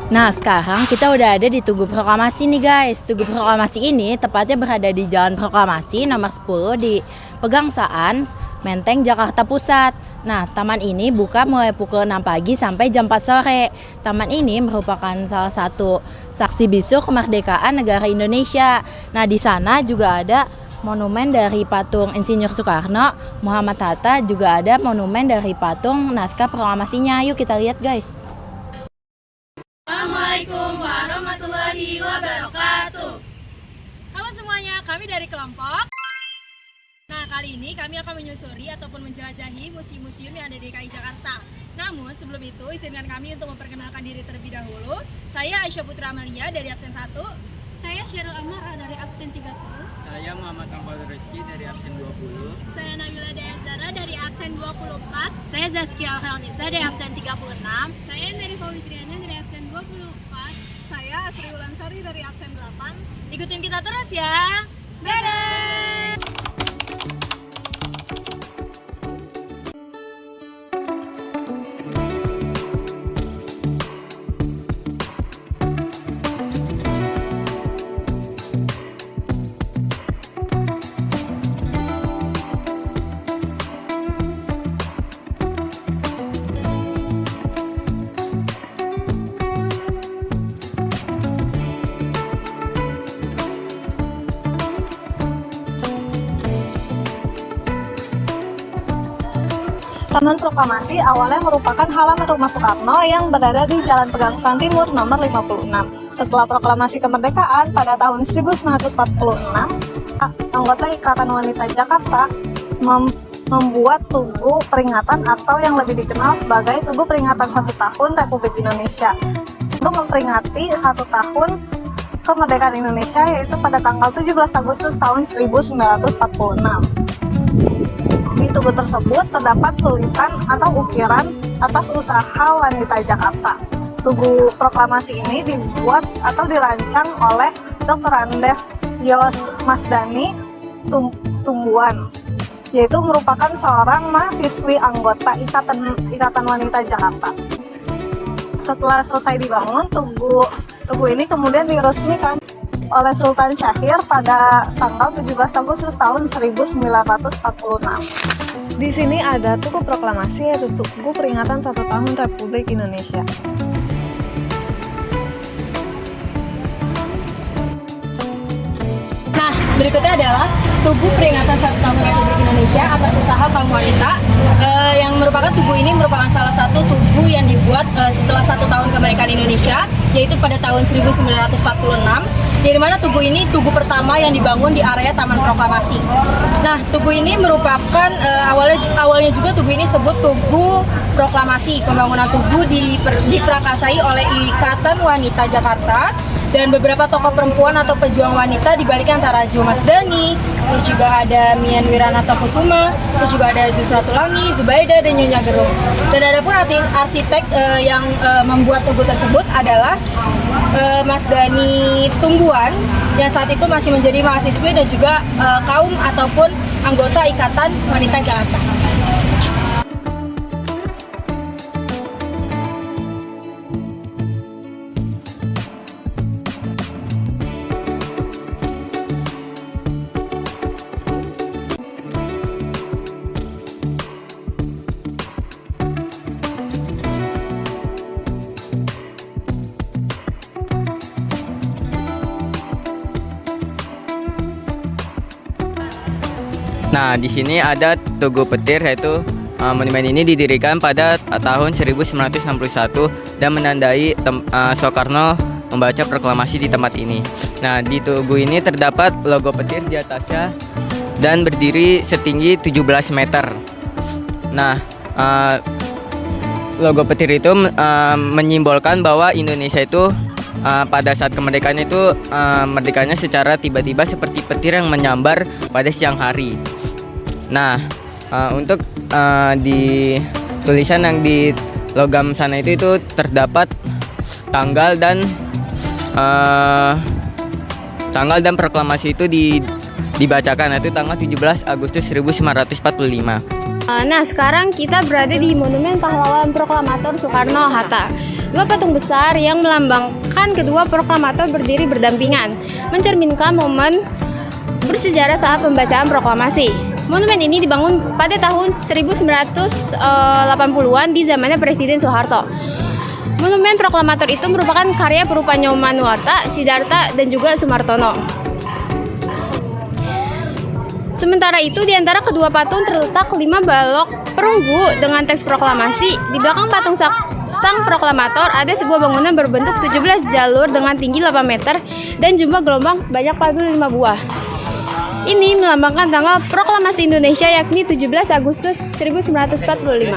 Nah, sekarang kita udah ada di Tugu Proklamasi nih guys. Tugu Proklamasi ini tepatnya berada di Jalan Proklamasi nomor 10 di Pegangsaan, Menteng, Jakarta Pusat. Nah, taman ini buka mulai pukul 6 pagi sampai jam 4 sore. Taman ini merupakan salah satu saksi bisu kemerdekaan negara Indonesia. Nah, di sana juga ada monumen dari patung Insinyur Soekarno, Muhammad Hatta, juga ada monumen dari patung naskah proklamasinya. Yuk kita lihat guys. Assalamualaikum warahmatullahi wabarakatuh. Halo semuanya, kami dari kelompok. Nah, kali ini kami akan menyusuri ataupun menjelajahi museum-museum yang ada di DKI Jakarta. Namun sebelum itu, izinkan kami untuk memperkenalkan diri terlebih dahulu. Saya Aisyah Putra Amalia dari absen 1. Saya Syirul Amara dari absen 30. Saya Muhammad Kampal Rizky dari absen 20. Saya Nabila Dayazara dari absen 24. Saya Zaskia Alhanisa dari absen 36. Saya Nerifa Witriana dari absen 24. Saya Asri Ulansari dari absen 8. Ikutin kita terus ya. Dadah! Taman Proklamasi awalnya merupakan halaman rumah Soekarno yang berada di Jalan Pegangsaan Timur nomor 56. Setelah proklamasi kemerdekaan pada tahun 1946, anggota Ikatan Wanita Jakarta membuat tugu peringatan atau yang lebih dikenal sebagai Tugu Peringatan 1 Tahun Republik Indonesia untuk memperingati 1 tahun kemerdekaan Indonesia, yaitu pada tanggal 17 Agustus tahun 1946. Di tugu tersebut terdapat tulisan atau ukiran atas usaha wanita Jakarta. Tugu proklamasi ini dibuat atau dirancang oleh Dr. Andes Yos Masdani Tumbuan, yaitu merupakan seorang mahasiswi anggota Ikatan Wanita Jakarta. Setelah selesai dibangun, tugu ini kemudian diresmikan oleh Sultan Syahrir pada tanggal 17 Agustus tahun 1946. Di sini ada Tugu Proklamasi, yaitu Tugu Peringatan 1 Tahun Republik Indonesia. Nah, berikutnya adalah Tugu Peringatan 1 Tahun Republik Indonesia atas usaha kaum wanita, yang merupakan tugu ini merupakan salah satu tugu yang dibuat setelah 1 tahun kemerdekaan Indonesia, yaitu pada tahun 1946, di mana tugu ini tugu pertama yang dibangun di area Taman Proklamasi. Nah, tugu ini merupakan awalnya juga tugu ini sebut Tugu Proklamasi. Pembangunan tugu diprakarsai oleh Ikatan Wanita Jakarta dan beberapa tokoh perempuan atau pejuang wanita, dibaliknya antara Jo Masdani, terus juga ada Mian Wiranata Kusuma, terus juga ada Zusratulangi, Zubaida, dan Nyonya Gerung. Dan ada pun arsitek yang membuat tugu tersebut adalah Mas Dani Tumbuan, yang saat itu masih menjadi mahasiswi dan juga kaum ataupun anggota Ikatan Wanita Jakarta. Nah, di sini ada Tugu Petir, yaitu monumen ini didirikan pada tahun 1961 dan menandai Soekarno membaca proklamasi di tempat ini. Nah, di tugu ini terdapat logo petir di atasnya dan berdiri setinggi 17 meter. Nah, logo petir itu menyimbolkan bahwa Indonesia itu pada saat kemerdekaan itu merdekanya secara tiba-tiba seperti petir yang menyambar pada siang hari. Nah, untuk di tulisan yang di logam sana itu terdapat tanggal dan proklamasi itu dibacakan, itu tanggal 17 Agustus 1945. Nah, sekarang kita berada di Monumen Pahlawan Proklamator Soekarno-Hatta. Dua patung besar yang melambangkan kedua proklamator berdiri berdampingan, mencerminkan momen bersejarah saat pembacaan proklamasi. Monumen ini dibangun pada tahun 1980-an di zamannya Presiden Soeharto. Monumen proklamator itu merupakan karya Perupa Nyomanuarta, Sidarta, dan juga Sumartono. Sementara itu, di antara kedua patung terletak 5 balok perunggu dengan teks proklamasi. Di belakang patung sang proklamator ada sebuah bangunan berbentuk 17 jalur dengan tinggi 8 meter dan jumlah gelombang sebanyak 45 buah. Ini melambangkan tanggal proklamasi Indonesia yakni 17 Agustus 1945.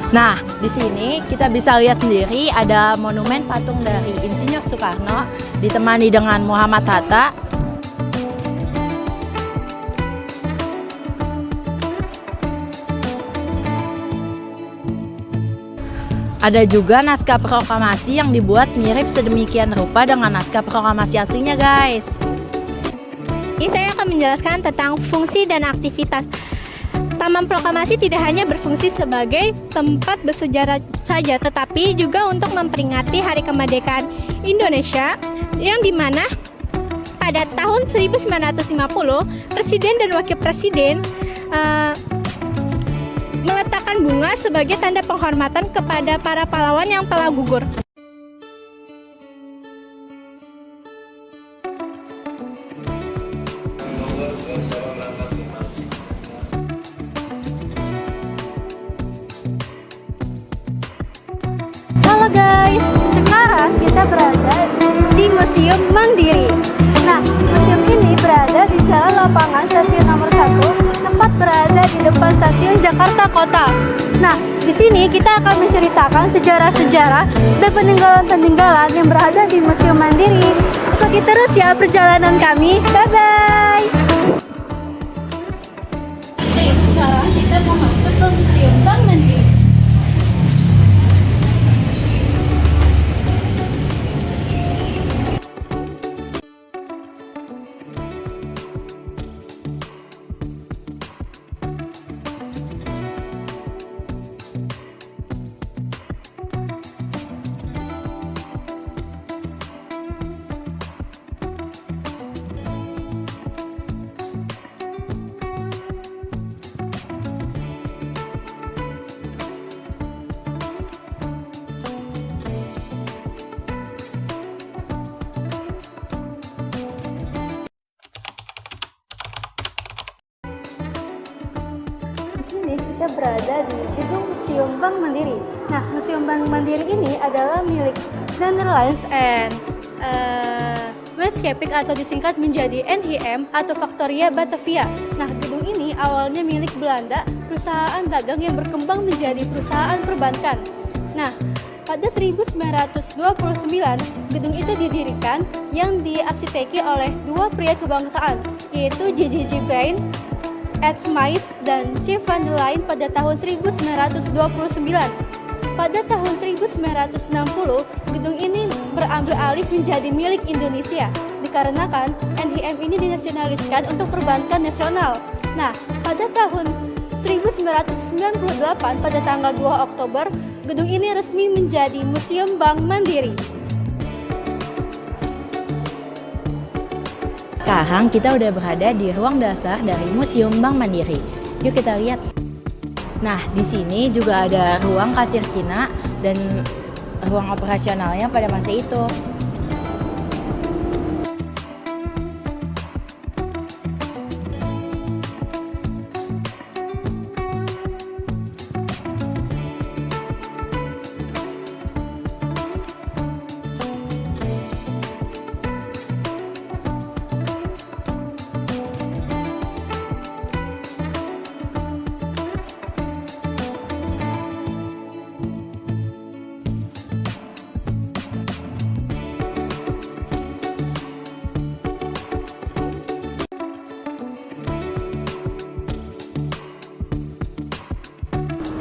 Nah, di sini kita bisa lihat sendiri ada monumen patung dari Insinyur Soekarno ditemani dengan Muhammad Hatta. Ada juga naskah proklamasi yang dibuat mirip sedemikian rupa dengan naskah proklamasi aslinya, guys. Ini saya akan menjelaskan tentang fungsi dan aktivitas. Taman Proklamasi tidak hanya berfungsi sebagai tempat bersejarah saja, tetapi juga untuk memperingati Hari Kemerdekaan Indonesia, yang dimana pada tahun 1950 Presiden dan Wakil Presiden meletakkan bunga sebagai tanda penghormatan kepada para pahlawan yang telah gugur. Halo guys, sekarang kita berada di Museum Mandiri. Nah, museum ini berada di Jalan Lapangan Stasiun Nomor 1, tempat berada di depan Stasiun Jakarta Kota. Nah, di sini kita akan menceritakan sejarah-sejarah dan peninggalan-peninggalan yang berada di Museum Mandiri. Ikuti terus ya perjalanan kami. Bye-bye. Oke, sekarang kita mau masuk ke Museum Bank Mandiri. Di sini kita berada di gedung Museum Bank Mandiri. Nah, Museum Bank Mandiri ini adalah milik Netherlands and Westcapic atau disingkat menjadi NHM atau Factoria Batavia. Nah, gedung ini awalnya milik Belanda, perusahaan dagang yang berkembang menjadi perusahaan perbankan. Nah, pada 1929, gedung itu didirikan yang diarsiteki oleh dua pria kebangsaan, yaitu J.J. Brain, Ed Smyth, dan C. van der Leyen pada tahun 1929. Pada tahun 1960, gedung ini berambil alih menjadi milik Indonesia, dikarenakan NHM ini dinasionaliskan untuk perbankan nasional. Nah, pada tahun 1998, pada tanggal 2 Oktober, gedung ini resmi menjadi Museum Bank Mandiri. Sekarang kita udah berada di ruang dasar dari Museum Bank Mandiri. Yuk kita lihat. Nah, di sini juga ada ruang kasir Cina dan ruang operasionalnya pada masa itu.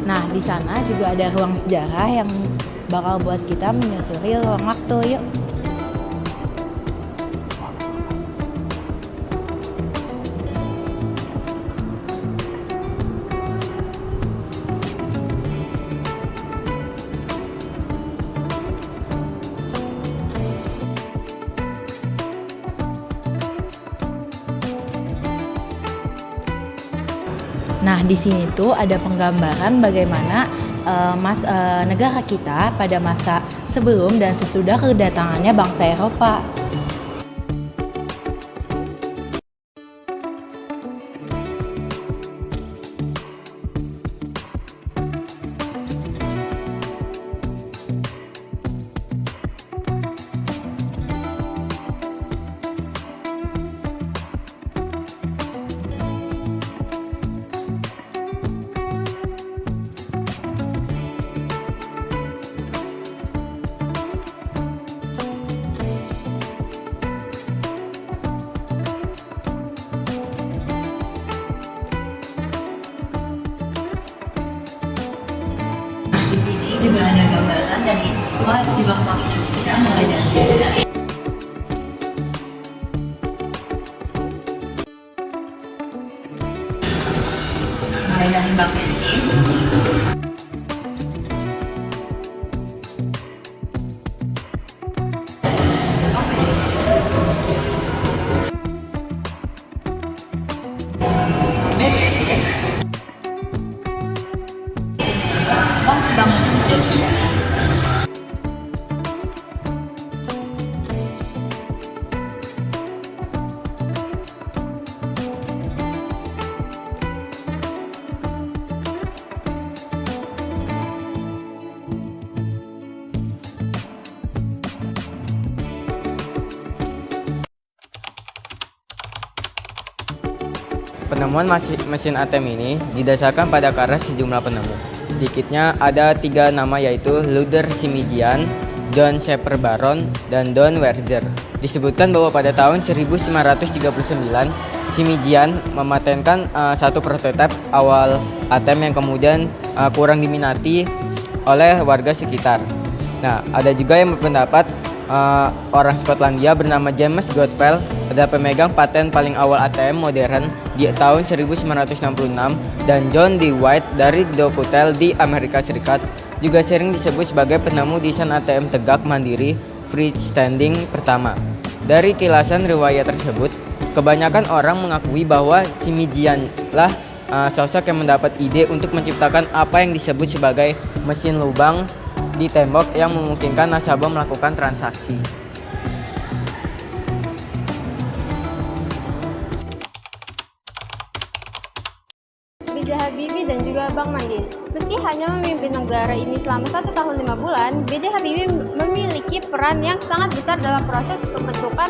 Nah, di sana juga ada ruang sejarah yang bakal buat kita menyusuri ruang waktu. Yuk. Nah, di sini tuh ada penggambaran bagaimana negara kita pada masa sebelum dan sesudah kedatangannya bangsa Eropa. Di sini juga ada gambaran dari koleksi bank-bank Indonesia mulai dari Bank Besi, Bank Indonesia. Penemuan mesin ATM ini didasarkan pada karya sejumlah penemu. Sedikitnya ada 3 nama yaitu Ludger Simijian, John Shepard Baron, dan Don Werzer. Disebutkan bahwa pada tahun 1939, Simijian mematenkan satu prototipe awal ATM yang kemudian kurang diminati oleh warga sekitar. Nah, ada juga yang berpendapat orang Skotlandia bernama James Godfell adalah pemegang paten paling awal ATM modern di tahun 1966, dan John D. White dari Docutel di Amerika Serikat juga sering disebut sebagai penemu desain ATM tegak mandiri freestanding pertama. Dari kilasan riwayat tersebut, kebanyakan orang mengakui bahwa Simijian lah sosok yang mendapat ide untuk menciptakan apa yang disebut sebagai mesin lubang di tembok yang memungkinkan nasabah melakukan transaksi. B.J. Habibie dan juga Bank Mandiri. Meski hanya memimpin negara ini selama 1 tahun 5 bulan, B.J. Habibie memiliki peran yang sangat besar dalam proses pembentukan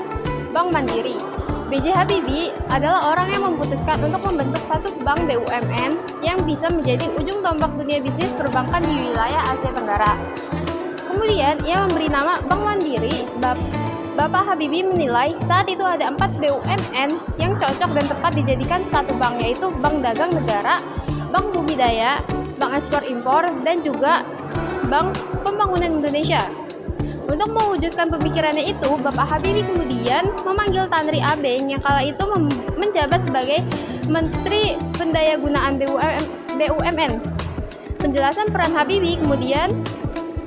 Bank Mandiri. B.J. Habibie adalah orang yang memutuskan untuk membentuk satu bank BUMN yang bisa menjadi ujung tombak dunia bisnis perbankan di wilayah Asia Tenggara. Kemudian ia memberi nama Bank Mandiri. Bapak Habibie menilai saat itu ada 4 BUMN yang cocok dan tepat dijadikan satu bank, yaitu Bank Dagang Negara, Bank Budidaya, Bank Ekspor Impor, dan juga Bank Pembangunan Indonesia. Untuk mewujudkan pemikirannya itu, Bapak Habibie kemudian memanggil Tan Ri Abeng yang kala itu menjabat sebagai Menteri Pendayagunaan BUMN. Penjelasan peran Habibie kemudian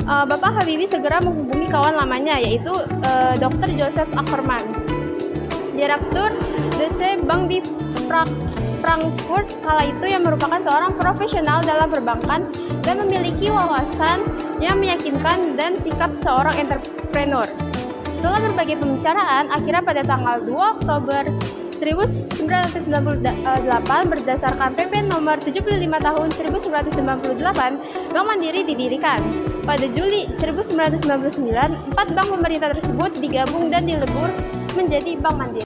Bapak Habibie segera menghubungi kawan lamanya, yaitu Dr. Joseph Ackerman, Direktur DC Bank di Frankfurt kala itu, yang merupakan seorang profesional dalam perbankan dan memiliki wawasan yang meyakinkan dan sikap seorang entrepreneur. Setelah berbagai pembicaraan, akhirnya pada tanggal 2 Oktober 1998 berdasarkan PP nomor 75 tahun 1998, Bank Mandiri didirikan. Pada Juli 1999, 4 bank pemerintah tersebut digabung dan dilebur menjadi Bank Mandiri.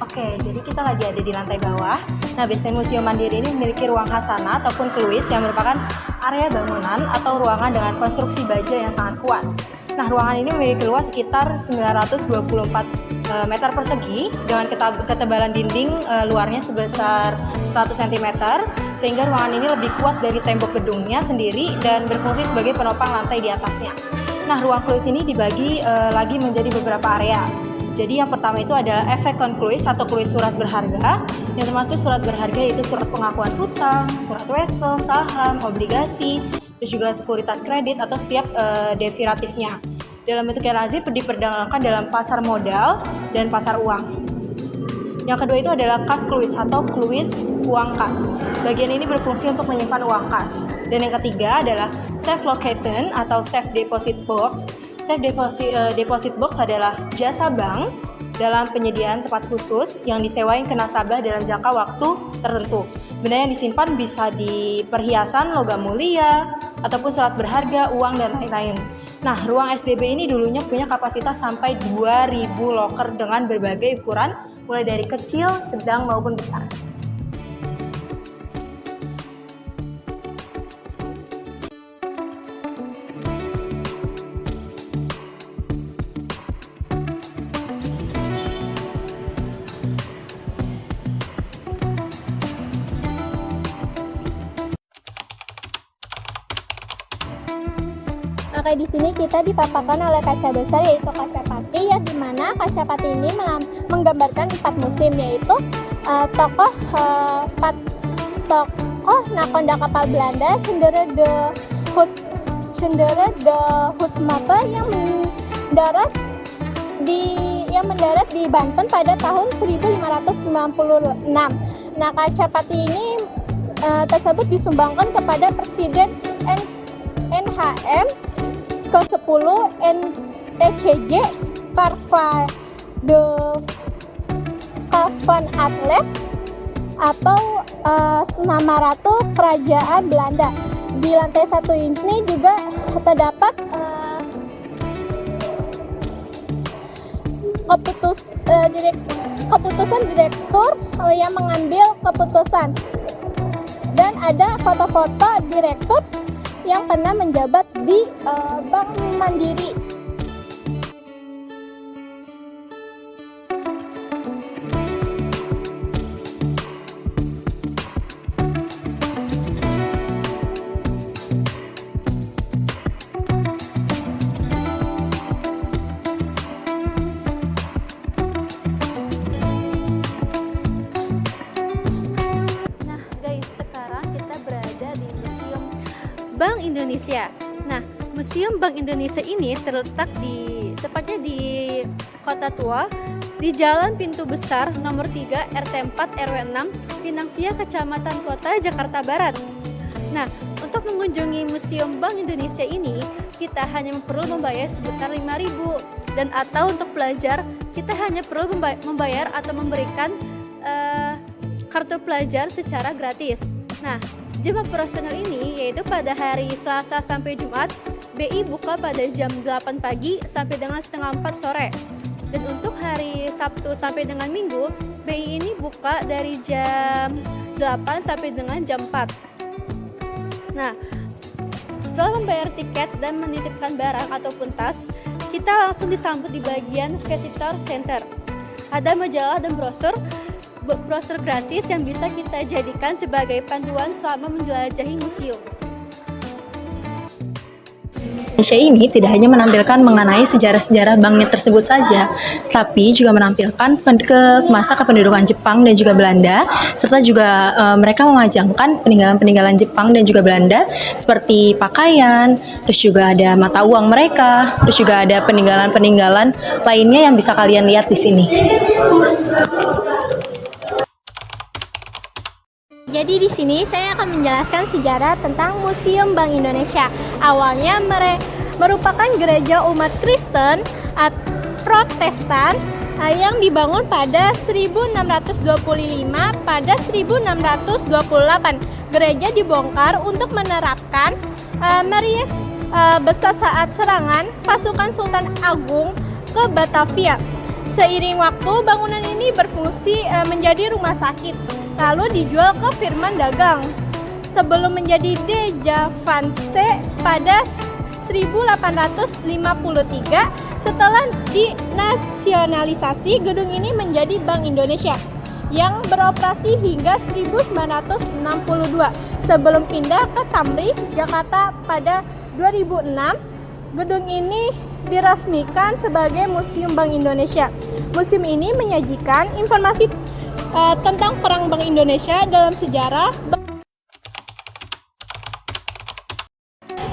Oke, jadi kita lagi ada di lantai bawah. Nah, basement Museum Mandiri ini memiliki ruang khazanah ataupun kluis yang merupakan area bangunan atau ruangan dengan konstruksi baja yang sangat kuat. Nah, ruangan ini memiliki luas sekitar 924 meter persegi dengan ketebalan dinding luarnya sebesar 100 cm, sehingga ruangan ini lebih kuat dari tembok gedungnya sendiri dan berfungsi sebagai penopang lantai di atasnya. Nah, ruang kluis ini dibagi lagi menjadi beberapa area. Jadi yang pertama itu ada efek konkluis atau kluis surat berharga, yang termasuk surat berharga yaitu surat pengakuan hutang, surat wesel, saham, obligasi, terus juga sekuritas kredit atau setiap derivatifnya. Dalam bentuk yang lazim diperdagangkan dalam pasar modal dan pasar uang. Yang kedua itu adalah kas kluis atau kluis uang kas. Bagian ini berfungsi untuk menyimpan uang kas. Dan yang ketiga adalah safe location atau safe deposit box. Safe deposit box adalah jasa bank dalam penyediaan tempat khusus yang disewain ke nasabah dalam jangka waktu tertentu. Benda yang disimpan bisa di perhiasan, logam mulia, ataupun surat berharga, uang, dan lain-lain. Nah, ruang SDB ini dulunya punya kapasitas sampai 2.000 loker dengan berbagai ukuran, mulai dari kecil, sedang, maupun besar. Oke, di sini kita dipaparkan oleh kaca besar yaitu kaca pati, yang dimana kaca pati ini menggambarkan 4 musim, yaitu tokoh nakoda kapal Belanda Cendere de Houtmake yang mendarat di Banten pada tahun 1596. Nah, kaca pati ini tersebut disumbangkan kepada Presiden NHM ke-10 NECJ Karvan Atlet atau nama ratu kerajaan Belanda. Di lantai 1 ini juga terdapat keputusan direktur yang mengambil keputusan, dan ada foto-foto direktur yang pernah menjabat di Bank Mandiri. Nah guys, sekarang kita berada di Museum Bank Indonesia. Nah, Museum Bank Indonesia ini terletak tepatnya di Kota Tua, di Jalan Pintu Besar nomor 3 RT 4 RW 6 Pinangsia, Kecamatan Kota, Jakarta Barat. Nah, untuk mengunjungi Museum Bank Indonesia ini, kita hanya perlu membayar sebesar 5.000, dan atau untuk pelajar kita hanya perlu membayar atau memberikan kartu pelajar secara gratis. Nah, jam operasional ini yaitu pada hari Selasa sampai Jumat, BI buka pada jam 8 pagi sampai dengan setengah 4 sore. Dan untuk hari Sabtu sampai dengan Minggu, BI ini buka dari jam 8 sampai dengan jam 4. Nah, setelah membayar tiket dan menitipkan barang ataupun tas, kita langsung disambut di bagian Visitor Center. Ada majalah dan brosur gratis yang bisa kita jadikan sebagai panduan selama menjelajahi museum. Indonesia ini tidak hanya menampilkan mengenai sejarah-sejarah banknya tersebut saja, tapi juga menampilkan ke masa kependudukan Jepang dan juga Belanda, serta juga mereka memajangkan peninggalan-peninggalan Jepang dan juga Belanda seperti pakaian, terus juga ada mata uang mereka, terus juga ada peninggalan-peninggalan lainnya yang bisa kalian lihat di sini. Jadi di sini saya akan menjelaskan sejarah tentang Museum Bank Indonesia. Awalnya merupakan gereja umat Kristen Protestan yang dibangun pada 1625 pada 1628. Gereja dibongkar untuk menerapkan merias besar saat serangan pasukan Sultan Agung ke Batavia. Seiring waktu, bangunan ini berfungsi menjadi rumah sakit, lalu dijual ke Firman Dagang sebelum menjadi De Javance pada 1853. Setelah dinasionalisasi, gedung ini menjadi Bank Indonesia yang beroperasi hingga 1962 sebelum pindah ke Tamrin, Jakarta pada 2006. Gedung ini diresmikan sebagai Museum Bank Indonesia. Museum ini menyajikan informasi tentang Perang Bank Indonesia dalam sejarah.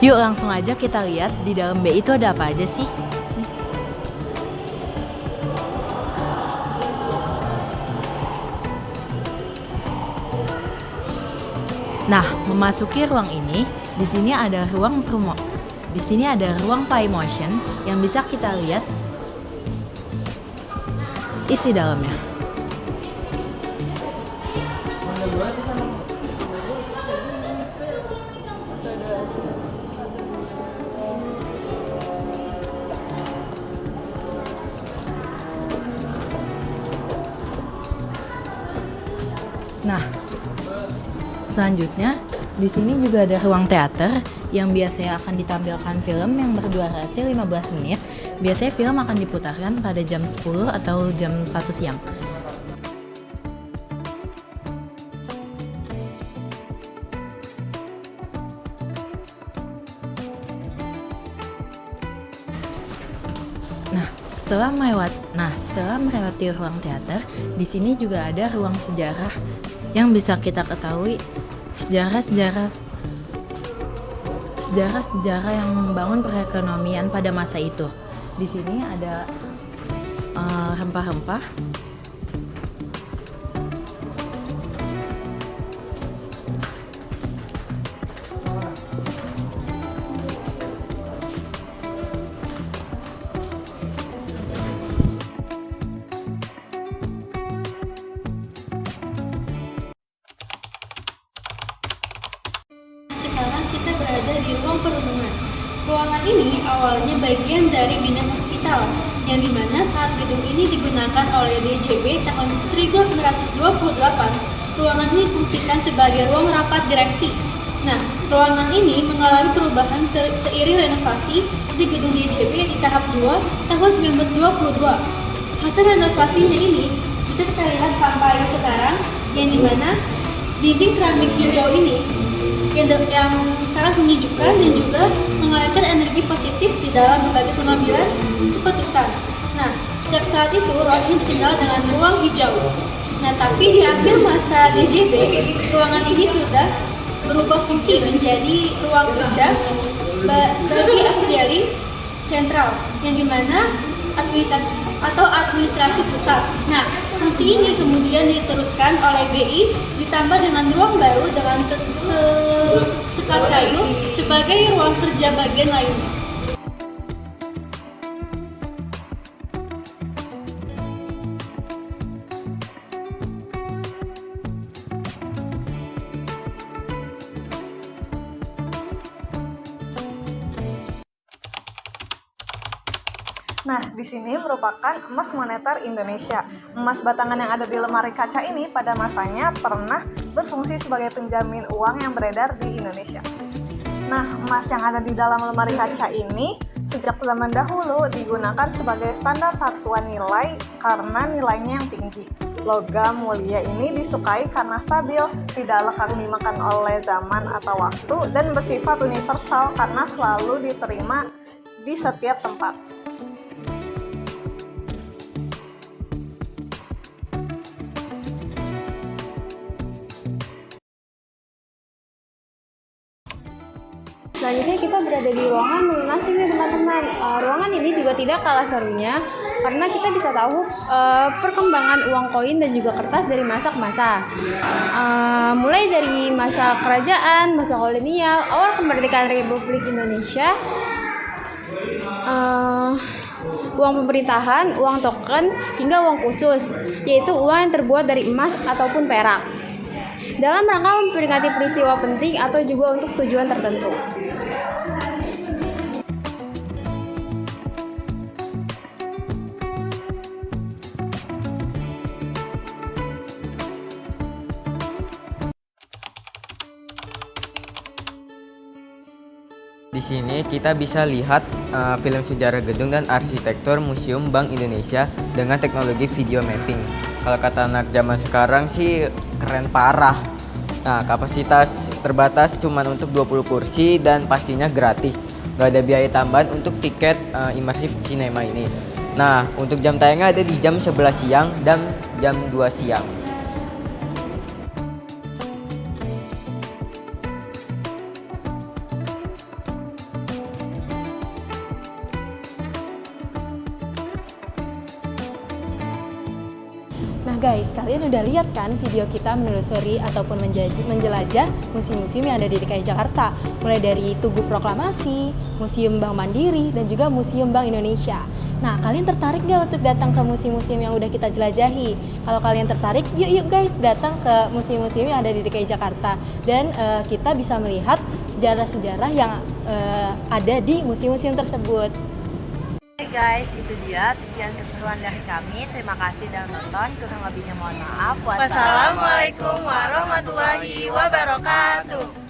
Yuk langsung aja kita lihat di dalam BI itu ada apa aja sih? Nah, memasuki ruang ini, di sini ada ruang Play Motion yang bisa kita lihat isi dalamnya. Nah, selanjutnya di sini juga ada ruang teater yang biasanya akan ditampilkan film yang berdurasi 15 menit. Biasanya film akan diputarkan pada jam 10 atau jam 1 siang. Setelah melewati ruang teater, di sini juga ada ruang sejarah yang bisa kita ketahui sejarah yang membangun perekonomian pada masa itu. Di sini ada rempah-rempah. Sekarang kita berada di ruang perundungan. Ruangan ini awalnya bagian dari Binet Hospital, yang dimana saat gedung ini digunakan oleh DJB tahun 1928, ruangan ini difungsikan sebagai ruang rapat direksi. Nah, ruangan ini mengalami perubahan seiring renovasi di gedung DJB di tahap 2 tahun 1922. Hasil renovasinya ini bisa kita lihat sampai sekarang, yang dimana dinding keramik hijau ini yang sangat menyejukkan dan juga mengalirkan energi positif di dalam berbagai pengambilan keputusan. Nah, sejak saat itu ruangan ini dikenal dengan ruang hijau. Nah, tapi di akhir masa DJB, ruangan ini sudah berubah fungsi menjadi ruang kerja bagi FDLI sentral, yang dimana administrasi pusat. Nah, fungsi ini kemudian diteruskan oleh BI ditambah dengan ruang baru dengan sekat kayu sebagai ruang kerja bagian lainnya. Nah, di sini merupakan emas moneter Indonesia. Emas batangan yang ada di lemari kaca ini pada masanya pernah berfungsi sebagai penjamin uang yang beredar di Indonesia. Nah, emas yang ada di dalam lemari kaca ini sejak zaman dahulu digunakan sebagai standar satuan nilai karena nilainya yang tinggi. Logam mulia ini disukai karena stabil, tidak lekang dimakan oleh zaman atau waktu, dan bersifat universal karena selalu diterima di setiap tempat. Selanjutnya kita berada di ruangan melunasi nih teman-teman. Ruangan ini juga tidak kalah serunya karena kita bisa tahu perkembangan uang koin dan juga kertas dari masa ke masa. Mulai dari masa kerajaan, masa kolonial, awal kemerdekaan Republik Indonesia, uang pemerintahan, uang token, hingga uang khusus, yaitu uang yang terbuat dari emas ataupun perak, dalam rangka memperingati peristiwa penting atau juga untuk tujuan tertentu. Di sini kita bisa lihat film sejarah gedung dan arsitektur Museum Bank Indonesia dengan teknologi video mapping. Kalau kata anak zaman sekarang sih keren parah. Nah, kapasitas terbatas cuma untuk 20 kursi dan pastinya gratis. Gak ada biaya tambahan untuk tiket immersive cinema ini. Nah, untuk jam tayangnya ada di jam 11 siang dan jam 2 siang. Nah guys, kalian udah lihat kan video kita menelusuri ataupun menjelajah museum-museum yang ada di DKI Jakarta. Mulai dari Tugu Proklamasi, Museum Bank Mandiri, dan juga Museum Bank Indonesia. Nah, kalian tertarik nggak untuk datang ke museum-museum yang udah kita jelajahi? Kalau kalian tertarik, yuk guys datang ke museum-museum yang ada di DKI Jakarta. Dan kita bisa melihat sejarah-sejarah yang ada di museum-museum tersebut. Guys, itu dia sekian keseruan dari kami. Terima kasih sudah nonton. Kurang lebihnya mohon maaf. Wassalamualaikum warahmatullahi wabarakatuh.